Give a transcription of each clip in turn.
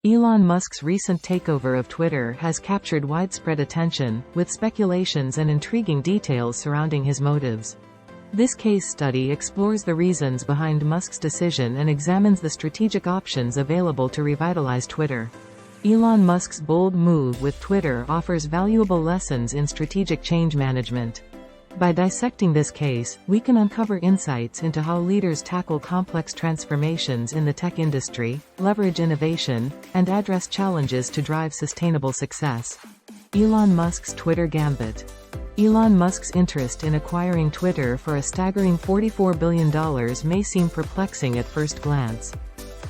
Elon Musk's recent takeover of Twitter has captured widespread attention, with speculations and intriguing details surrounding his motives. This case study explores the reasons behind Musk's decision and examines the strategic options available to revitalize Twitter. Elon Musk's bold move with Twitter offers valuable lessons in strategic change management. By dissecting this case, we can uncover insights into how leaders tackle complex transformations in the tech industry, leverage innovation, and address challenges to drive sustainable success. Elon Musk's Twitter Gambit. Elon Musk's interest in acquiring Twitter for a staggering $44 billion may seem perplexing at first glance.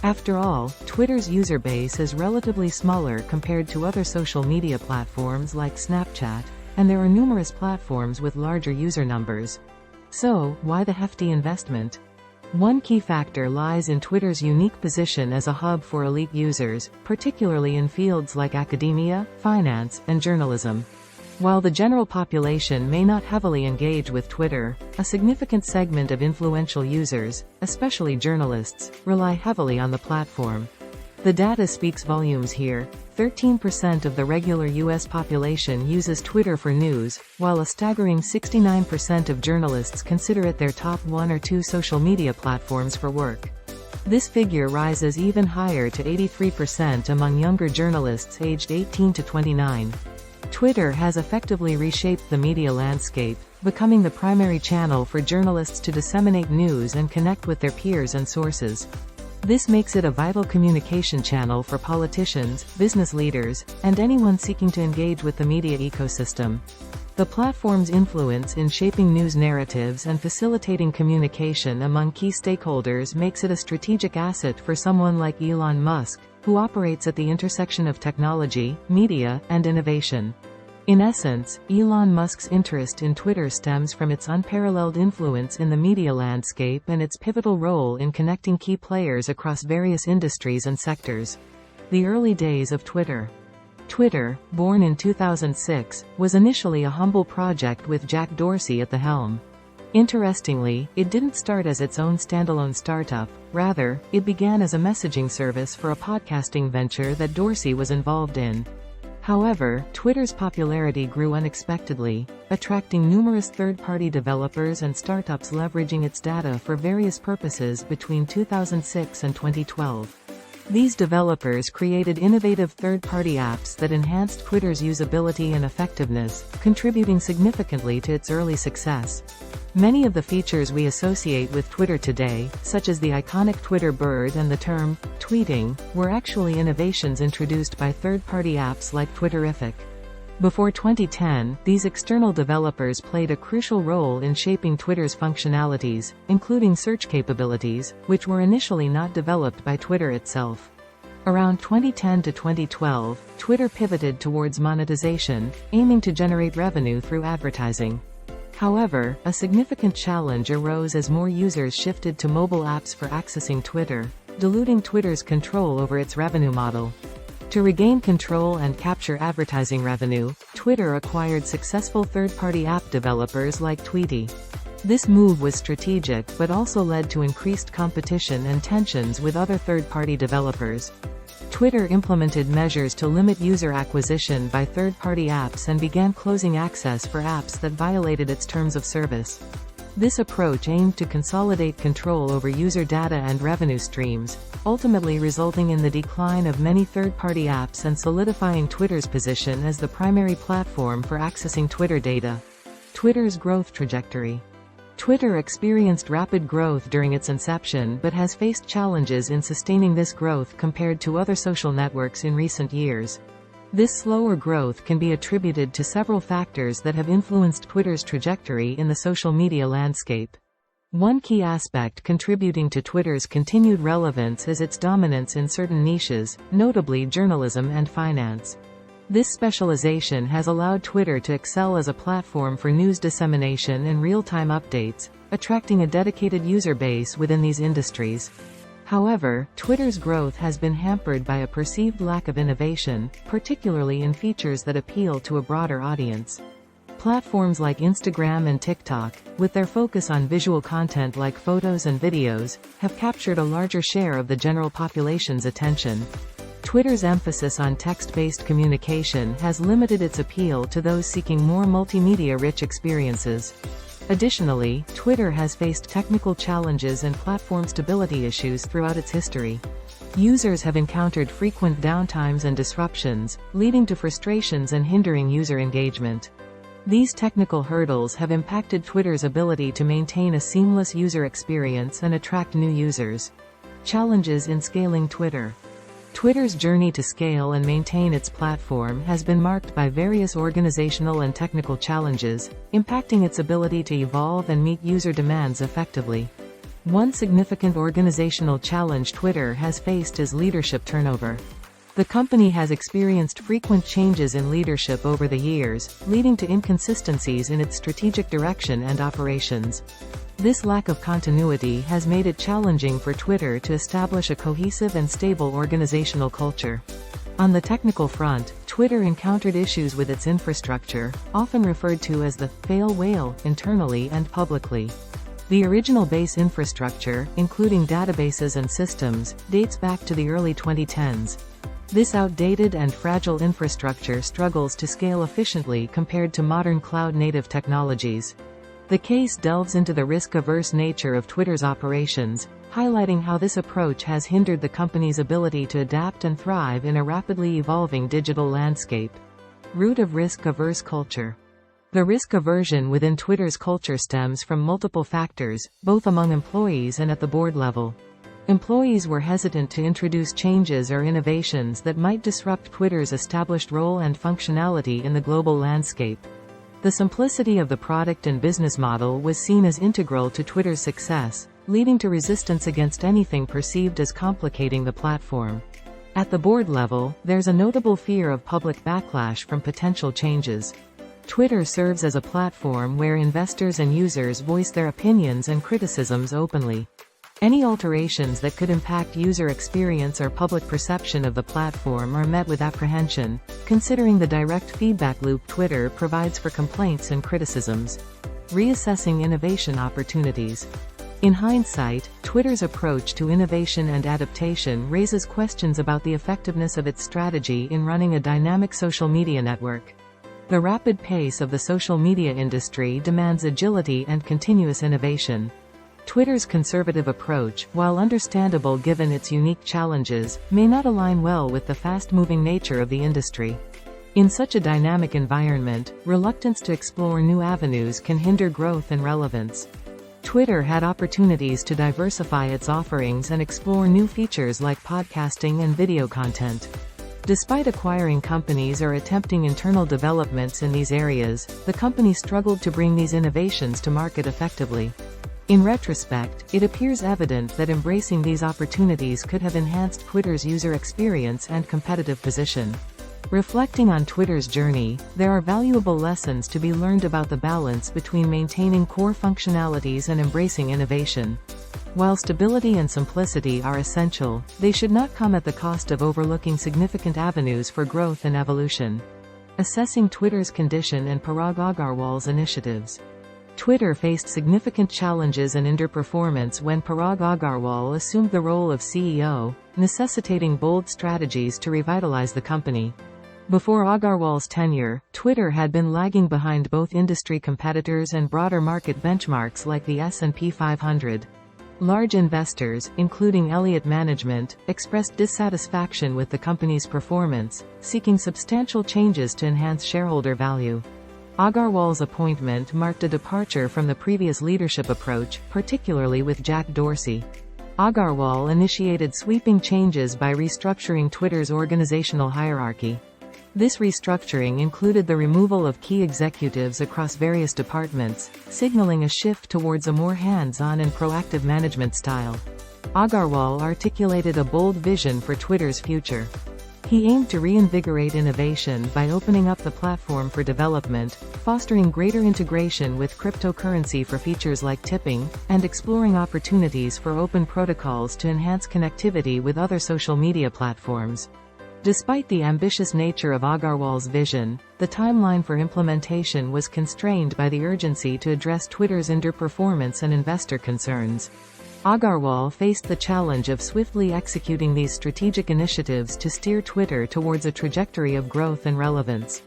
After all, Twitter's user base is relatively smaller compared to other social media platforms like Snapchat, and there are numerous platforms with larger user numbers. So, why the hefty investment? One key factor lies in Twitter's unique position as a hub for elite users, particularly in fields like academia, finance, and journalism. While the general population may not heavily engage with Twitter, a significant segment of influential users, especially journalists, rely heavily on the platform. The data speaks volumes here. 13% of the regular U.S. population uses Twitter for news, while a staggering 69% of journalists consider it their top one or two social media platforms for work. This figure rises even higher to 83% among younger journalists aged 18 to 29. Twitter has effectively reshaped the media landscape, becoming the primary channel for journalists to disseminate news and connect with their peers and sources. This makes it a vital communication channel for politicians, business leaders, and anyone seeking to engage with the media ecosystem. The platform's influence in shaping news narratives and facilitating communication among key stakeholders makes it a strategic asset for someone like Elon Musk, who operates at the intersection of technology, media, and innovation. In essence, Elon Musk's interest in Twitter stems from its unparalleled influence in the media landscape and its pivotal role in connecting key players across various industries and sectors. The early days of Twitter. Twitter, born in 2006, was initially a humble project with Jack Dorsey at the helm. Interestingly, it didn't start as its own standalone startup, rather, it began as a messaging service for a podcasting venture that Dorsey was involved in. However, Twitter's popularity grew unexpectedly, attracting numerous third-party developers and startups leveraging its data for various purposes between 2006 and 2012. These developers created innovative third-party apps that enhanced Twitter's usability and effectiveness, contributing significantly to its early success. Many of the features we associate with Twitter today, such as the iconic Twitter bird and the term tweeting, were actually innovations introduced by third-party apps like Twitterrific. Before 2010, these external developers played a crucial role in shaping Twitter's functionalities, including search capabilities, which were initially not developed by Twitter itself. Around 2010 to 2012, Twitter pivoted towards monetization, aiming to generate revenue through advertising. However, a significant challenge arose as more users shifted to mobile apps for accessing Twitter, diluting Twitter's control over its revenue model. To regain control and capture advertising revenue, Twitter acquired successful third-party app developers like Tweety. This move was strategic but also led to increased competition and tensions with other third-party developers. Twitter implemented measures to limit user acquisition by third-party apps and began closing access for apps that violated its terms of service. This approach aimed to consolidate control over user data and revenue streams, ultimately resulting in the decline of many third-party apps and solidifying Twitter's position as the primary platform for accessing Twitter data. Twitter's growth trajectory. Twitter experienced rapid growth during its inception but has faced challenges in sustaining this growth compared to other social networks in recent years. This slower growth can be attributed to several factors that have influenced Twitter's trajectory in the social media landscape. One key aspect contributing to Twitter's continued relevance is its dominance in certain niches, notably journalism and finance. This specialization has allowed Twitter to excel as a platform for news dissemination and real-time updates, attracting a dedicated user base within these industries. However, Twitter's growth has been hampered by a perceived lack of innovation, particularly in features that appeal to a broader audience. Platforms like Instagram and TikTok, with their focus on visual content like photos and videos, have captured a larger share of the general population's attention. Twitter's emphasis on text-based communication has limited its appeal to those seeking more multimedia-rich experiences. Additionally, Twitter has faced technical challenges and platform stability issues throughout its history. Users have encountered frequent downtimes and disruptions, leading to frustrations and hindering user engagement. These technical hurdles have impacted Twitter's ability to maintain a seamless user experience and attract new users. Challenges in scaling Twitter. Twitter's journey to scale and maintain its platform has been marked by various organizational and technical challenges, impacting its ability to evolve and meet user demands effectively. One significant organizational challenge Twitter has faced is leadership turnover. The company has experienced frequent changes in leadership over the years, leading to inconsistencies in its strategic direction and operations. This lack of continuity has made it challenging for Twitter to establish a cohesive and stable organizational culture. On the technical front, Twitter encountered issues with its infrastructure, often referred to as the fail whale, internally and publicly. The original base infrastructure, including databases and systems, dates back to the early 2010s. This outdated and fragile infrastructure struggles to scale efficiently compared to modern cloud-native technologies. The case delves into the risk-averse nature of Twitter's operations, highlighting how this approach has hindered the company's ability to adapt and thrive in a rapidly evolving digital landscape. Root of risk-averse culture. The risk aversion within Twitter's culture stems from multiple factors, both among employees and at the board level. Employees were hesitant to introduce changes or innovations that might disrupt Twitter's established role and functionality in the global landscape. The simplicity of the product and business model was seen as integral to Twitter's success, leading to resistance against anything perceived as complicating the platform. At the board level, there's a notable fear of public backlash from potential changes. Twitter serves as a platform where investors and users voice their opinions and criticisms openly. Any alterations that could impact user experience or public perception of the platform are met with apprehension, considering the direct feedback loop Twitter provides for complaints and criticisms. Reassessing innovation opportunities. In hindsight, Twitter's approach to innovation and adaptation raises questions about the effectiveness of its strategy in running a dynamic social media network. The rapid pace of the social media industry demands agility and continuous innovation. Twitter's conservative approach, while understandable given its unique challenges, may not align well with the fast-moving nature of the industry. In such a dynamic environment, reluctance to explore new avenues can hinder growth and relevance. Twitter had opportunities to diversify its offerings and explore new features like podcasting and video content. Despite acquiring companies or attempting internal developments in these areas, the company struggled to bring these innovations to market effectively. In retrospect, it appears evident that embracing these opportunities could have enhanced Twitter's user experience and competitive position. Reflecting on Twitter's journey, there are valuable lessons to be learned about the balance between maintaining core functionalities and embracing innovation. While stability and simplicity are essential, they should not come at the cost of overlooking significant avenues for growth and evolution. Assessing Twitter's condition and Parag Agarwal's initiatives. Twitter faced significant challenges and underperformance when Parag Agarwal assumed the role of CEO, necessitating bold strategies to revitalize the company. Before Agarwal's tenure, Twitter had been lagging behind both industry competitors and broader market benchmarks like the S&P 500. Large investors, including Elliott Management, expressed dissatisfaction with the company's performance, seeking substantial changes to enhance shareholder value. Agarwal's appointment marked a departure from the previous leadership approach, particularly with Jack Dorsey. Agarwal initiated sweeping changes by restructuring Twitter's organizational hierarchy. This restructuring included the removal of key executives across various departments, signaling a shift towards a more hands-on and proactive management style. Agarwal articulated a bold vision for Twitter's future. He aimed to reinvigorate innovation by opening up the platform for development, fostering greater integration with cryptocurrency for features like tipping, and exploring opportunities for open protocols to enhance connectivity with other social media platforms. Despite the ambitious nature of Agarwal's vision, the timeline for implementation was constrained by the urgency to address Twitter's underperformance and investor concerns. Agarwal faced the challenge of swiftly executing these strategic initiatives to steer Twitter towards a trajectory of growth and relevance.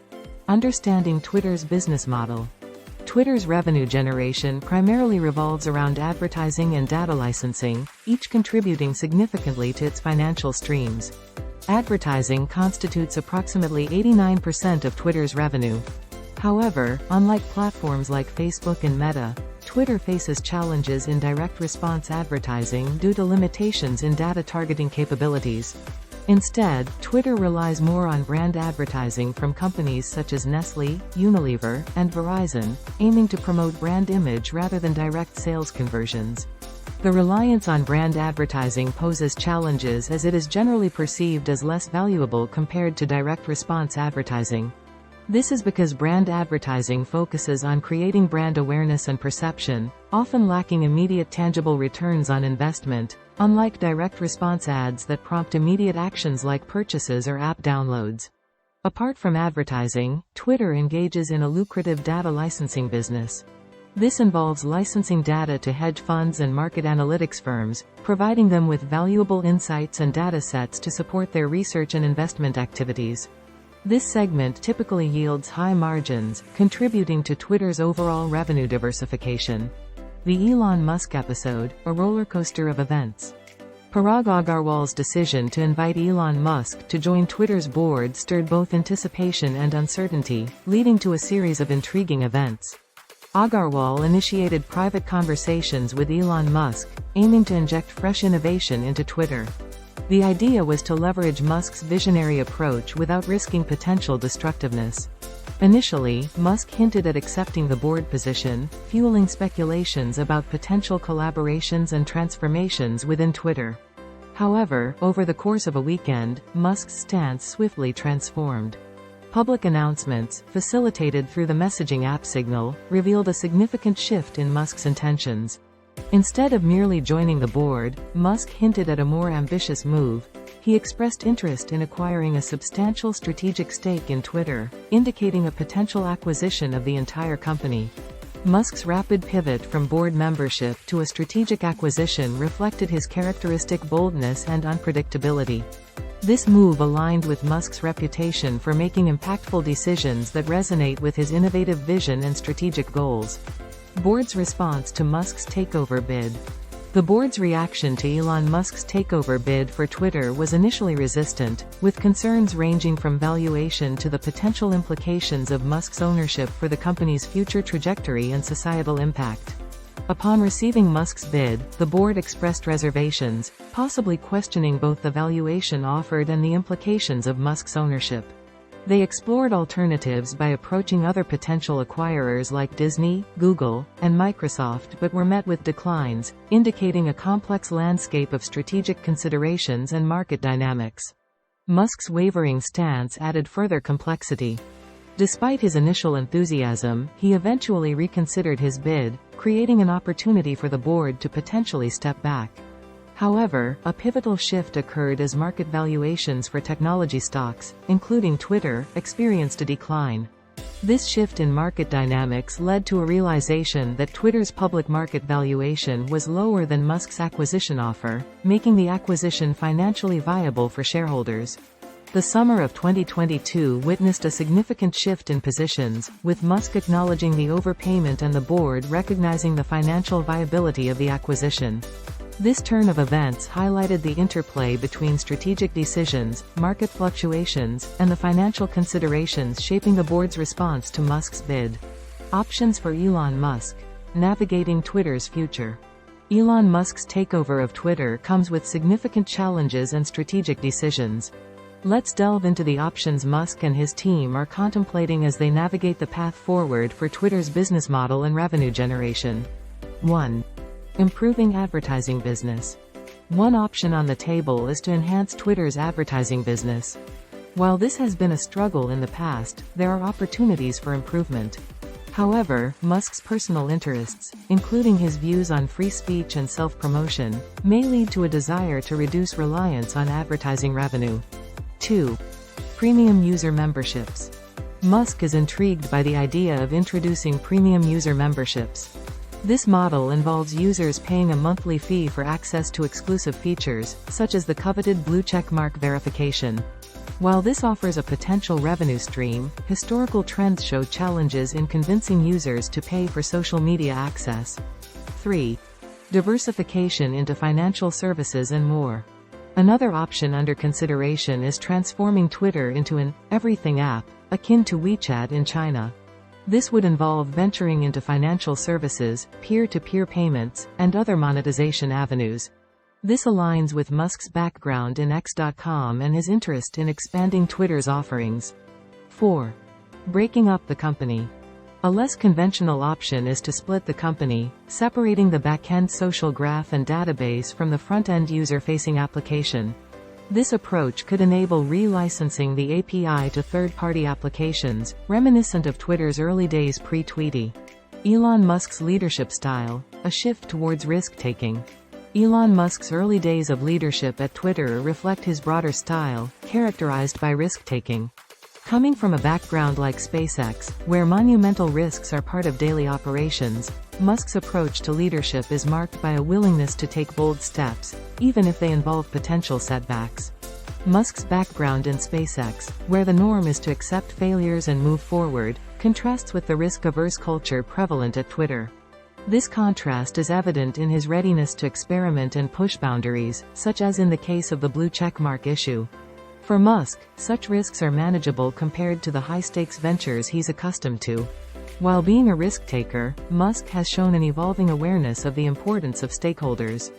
Understanding Twitter's business model. Twitter's revenue generation primarily revolves around advertising and data licensing, each contributing significantly to its financial streams. Advertising constitutes approximately 89% of Twitter's revenue. However, unlike platforms like Facebook and Meta, Twitter faces challenges in direct response advertising due to limitations in data targeting capabilities. Instead, Twitter relies more on brand advertising from companies such as Nestlé, Unilever, and Verizon, aiming to promote brand image rather than direct sales conversions. The reliance on brand advertising poses challenges as it is generally perceived as less valuable compared to direct response advertising. This is because brand advertising focuses on creating brand awareness and perception, often lacking immediate tangible returns on investment, unlike direct response ads that prompt immediate actions like purchases or app downloads. Apart from advertising, Twitter engages in a lucrative data licensing business. This involves licensing data to hedge funds and market analytics firms, providing them with valuable insights and data sets to support their research and investment activities. This segment typically yields high margins, contributing to Twitter's overall revenue diversification. The Elon Musk episode, a rollercoaster of events. Parag Agarwal's decision to invite Elon Musk to join Twitter's board stirred both anticipation and uncertainty, leading to a series of intriguing events. Agarwal initiated private conversations with Elon Musk, aiming to inject fresh innovation into Twitter. The idea was to leverage Musk's visionary approach without risking potential destructiveness. Initially, Musk hinted at accepting the board position, fueling speculations about potential collaborations and transformations within Twitter. However, over the course of a weekend, Musk's stance swiftly transformed. Public announcements, facilitated through the messaging app Signal, revealed a significant shift in Musk's intentions. Instead of merely joining the board, Musk hinted at a more ambitious move. He expressed interest in acquiring a substantial strategic stake in Twitter, indicating a potential acquisition of the entire company. Musk's rapid pivot from board membership to a strategic acquisition reflected his characteristic boldness and unpredictability. This move aligned with Musk's reputation for making impactful decisions that resonate with his innovative vision and strategic goals. Board's response to Musk's takeover bid. The board's reaction to Elon Musk's takeover bid for Twitter was initially resistant, with concerns ranging from valuation to the potential implications of Musk's ownership for the company's future trajectory and societal impact. Upon receiving Musk's bid, the board expressed reservations, possibly questioning both the valuation offered and the implications of Musk's ownership. They explored alternatives by approaching other potential acquirers like Disney, Google, and Microsoft but were met with declines, indicating a complex landscape of strategic considerations and market dynamics. Musk's wavering stance added further complexity. Despite his initial enthusiasm, he eventually reconsidered his bid, creating an opportunity for the board to potentially step back. However, a pivotal shift occurred as market valuations for technology stocks, including Twitter, experienced a decline. This shift in market dynamics led to a realization that Twitter's public market valuation was lower than Musk's acquisition offer, making the acquisition financially viable for shareholders. The summer of 2022 witnessed a significant shift in positions, with Musk acknowledging the overpayment and the board recognizing the financial viability of the acquisition. This turn of events highlighted the interplay between strategic decisions, market fluctuations, and the financial considerations shaping the board's response to Musk's bid. Options for Elon Musk. Navigating Twitter's future. Elon Musk's takeover of Twitter comes with significant challenges and strategic decisions. Let's delve into the options Musk and his team are contemplating as they navigate the path forward for Twitter's business model and revenue generation. 1. Improving advertising business. One option on the table is to enhance Twitter's advertising business. While this has been a struggle in the past, there are opportunities for improvement. However, Musk's personal interests, including his views on free speech and self-promotion, may lead to a desire to reduce reliance on advertising revenue. 2. Premium user memberships. Musk is intrigued by the idea of introducing premium user memberships. This model involves users paying a monthly fee for access to exclusive features, such as the coveted blue checkmark verification. While this offers a potential revenue stream, historical trends show challenges in convincing users to pay for social media access. 3. Diversification into financial services and more. Another option under consideration is transforming Twitter into an everything app, akin to WeChat in China. This would involve venturing into financial services, peer-to-peer payments, and other monetization avenues. This aligns with Musk's background in X.com and his interest in expanding Twitter's offerings. 4. Breaking up the company. A less conventional option is to split the company, separating the back-end social graph and database from the front-end user-facing application. This approach could enable relicensing the API to third-party applications, reminiscent of Twitter's early days pre-Tweety. Elon Musk's leadership style, a shift towards risk-taking. Elon Musk's early days of leadership at Twitter reflect his broader style, characterized by risk-taking. Coming from a background like SpaceX, where monumental risks are part of daily operations, Musk's approach to leadership is marked by a willingness to take bold steps, even if they involve potential setbacks. Musk's background in SpaceX, where the norm is to accept failures and move forward, contrasts with the risk-averse culture prevalent at Twitter. This contrast is evident in his readiness to experiment and push boundaries, such as in the case of the blue checkmark issue. For Musk, such risks are manageable compared to the high-stakes ventures he's accustomed to. While being a risk-taker, Musk has shown an evolving awareness of the importance of stakeholders.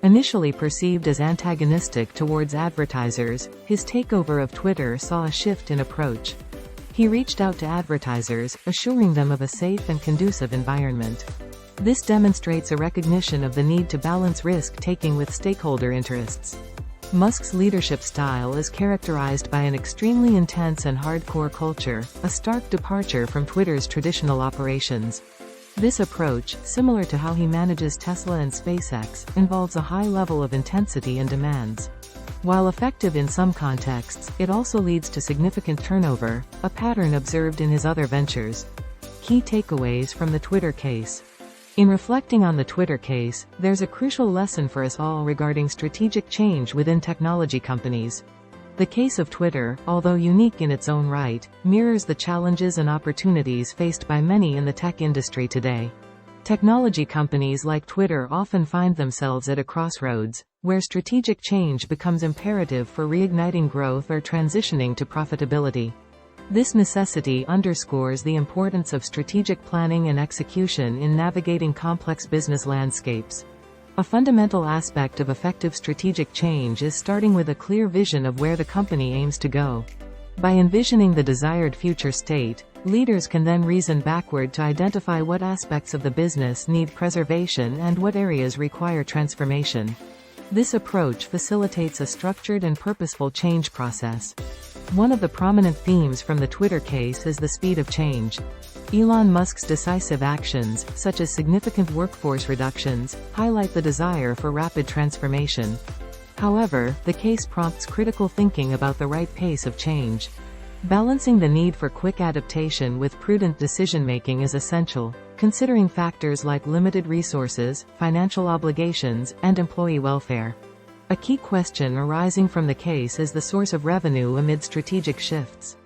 Initially perceived as antagonistic towards advertisers, his takeover of Twitter saw a shift in approach. He reached out to advertisers, assuring them of a safe and conducive environment. This demonstrates a recognition of the need to balance risk-taking with stakeholder interests. Musk's leadership style is characterized by an extremely intense and hardcore culture, a stark departure from Twitter's traditional operations. This approach, similar to how he manages Tesla and SpaceX, involves a high level of intensity and demands. While effective in some contexts, it also leads to significant turnover, a pattern observed in his other ventures. Key takeaways from the Twitter case. In reflecting on the Twitter case, there's a crucial lesson for us all regarding strategic change within technology companies. The case of Twitter, although unique in its own right, mirrors the challenges and opportunities faced by many in the tech industry today. Technology companies like Twitter often find themselves at a crossroads, where strategic change becomes imperative for reigniting growth or transitioning to profitability. This necessity underscores the importance of strategic planning and execution in navigating complex business landscapes. A fundamental aspect of effective strategic change is starting with a clear vision of where the company aims to go. By envisioning the desired future state, leaders can then reason backward to identify what aspects of the business need preservation and what areas require transformation. This approach facilitates a structured and purposeful change process. One of the prominent themes from the Twitter case is the speed of change. Elon Musk's decisive actions, such as significant workforce reductions, highlight the desire for rapid transformation. However, the case prompts critical thinking about the right pace of change. Balancing the need for quick adaptation with prudent decision-making is essential, considering factors like limited resources, financial obligations, and employee welfare. A key question arising from the case is the source of revenue amid strategic shifts.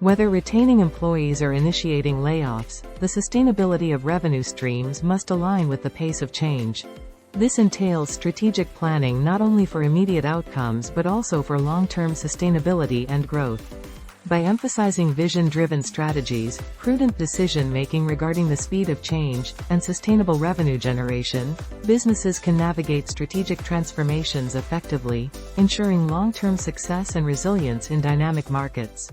Whether retaining employees or initiating layoffs, the sustainability of revenue streams must align with the pace of change. This entails strategic planning not only for immediate outcomes but also for long-term sustainability and growth. By emphasizing vision-driven strategies, prudent decision-making regarding the speed of change, and sustainable revenue generation, businesses can navigate strategic transformations effectively, ensuring long-term success and resilience in dynamic markets.